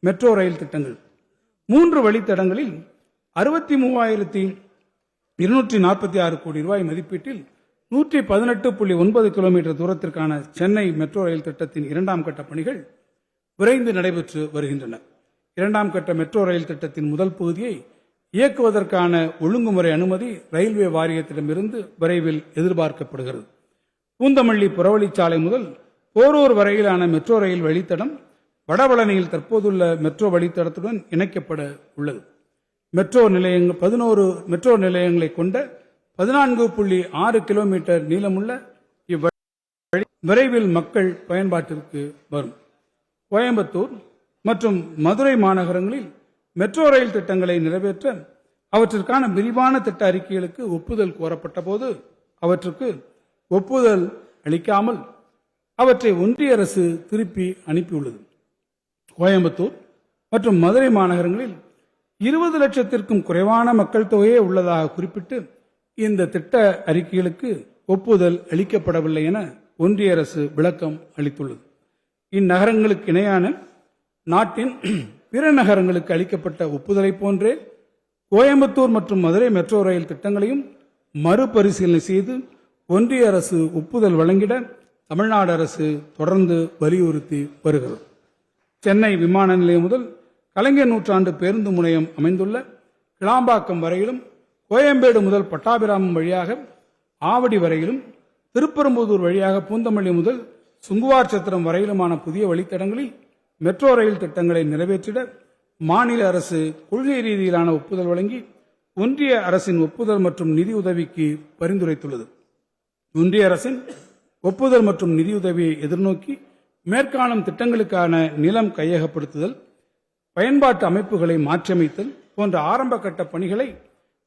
Metro rail திட்டங்கள். 3 வழித்தடங்களில் 63,246 கோடி ரூபாய் மதிப்பீட்டில் 118.9 கிலோமீட்டர் தூரத்திற்கான சென்னை மெட்ரோ ரயில் திட்டத்தின் 2ஆம் கட்ட பணிகள் விரைந்து நடைபெற்று வருகின்றன. 2ஆம் கட்ட மெட்ரோ ரயில் திட்டத்தின் முதல் பகுதியை இயக்குவதற்கான ஒழுங்குமுறை அனுமதி ரயில்வே வாரியத்திடமிருந்து விரைவில் எதிர்பார்க்கப்படுகிறது. பூந்தமல்லி புறவழிச்சாலை முதல் போரூர் வரையிலான மெட்ரோ ரயில் வழித்தடம் வடபழனியில் தற்போதுள்ள மெட்ரோ வழித்தடத்துடன் இணைக்கப்பட உள்ளது. 11 மெட்ரோ நிலையங்களை கொண்ட 14.6 கிலோமீட்டர் நீளமுள்ள இவ்வழி விரைவில் மக்கள் பயன்பாட்டிற்கு வரும். கோயம்புத்தூர் மற்றும் மதுரை மாநகரங்களில் மெட்ரோ ரயில் திட்டங்களை நிறைவேற்ற அவற்றிற்கான விரிவான திட்ட அறிக்கைகளுக்கு ஒப்புதல் கோரப்பட்ட போது அவற்றுக்கு ஒப்புதல் அளிக்காமல் அவற்றை ஒன்றிய அரசு திருப்பி அனுப்பியுள்ளது. கோயம்புத்தூர் மற்றும் மதுரை மாநகரங்களில் 20 லட்சத்திற்கும் குறைவான மக்கள் தொகையே உள்ளதாக குறிப்பிட்டு இந்த திட்ட அறிக்கைகளுக்கு ஒப்புதல் அளிக்கப்படவில்லை என ஒன்றிய அரசு விளக்கம் அளித்துள்ளது. இந்நகரங்களுக்கு இணையான நாட்டின் பிற நகரங்களுக்கு அளிக்கப்பட்ட ஒப்புதலை போன்றே கோயம்புத்தூர் மற்றும் மதுரை மெட்ரோ ரயில் திட்டங்களையும் மறுபரிசீலனை செய்து ஒன்றிய அரசு ஒப்புதல் வழங்கிட தமிழ்நாடு அரசு தொடர்ந்து வலியுறுத்தி வருகிறது. சென்னை விமான நிலையம் முதல் கலைஞர் நூற்றாண்டு பேருந்து முனையம் அமைந்துள்ள கிளாம்பாக்கம் வரையிலும், கோயம்பேடு முதல் பட்டாபிராமம் வழியாக ஆவடி வரையிலும், திருப்பெரும்புதூர் வழியாக பூந்தமல்லி முதல் சுங்குவார் சத்திரம் வரையிலுமான புதிய வழித்தடங்களில் மெட்ரோ ரயில் திட்டங்களை நிறைவேற்றிட மாநில அரசு கொள்கை ரீதியிலான ஒப்புதல் வழங்கி ஒன்றிய அரசின் ஒப்புதல் மற்றும் நிதியுதவிக்கு பரிந்துரைத்துள்ளது. ஒன்றிய அரசின் ஒப்புதல் மற்றும் நிதியுதவியை எதிர்நோக்கி மேற்காணும் திட்டங்களுக்கான நிலம் கையகப்படுத்துதல், பயன்பாட்டு அமைப்புகளை மாற்றியமைத்தல் போன்ற ஆரம்ப கட்ட பணிகளை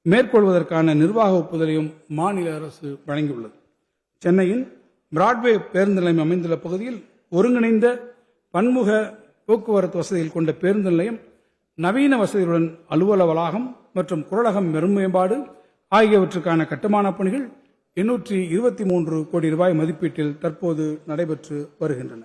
மேற்கொள்வதற்கான நிர்வாக ஒப்புதலையும் மாநில அரசு வழங்கியுள்ளது. சென்னையின் பிராட்வே பேருந்து நிலையம் அமைந்துள்ள பகுதியில் ஒருங்கிணைந்த பன்முக போக்குவரத்து வசதிகள் கொண்ட பேருந்து நிலையம், நவீன வசதிகளுடன் அலுவல வளாகம் மற்றும் குரலகம் மேம்பாடு ஆகியவற்றுக்கான கட்டுமான பணிகள் 823 கோடி ரூபாய் மதிப்பீட்டில் தற்போது நடைபெற்று வருகின்றன.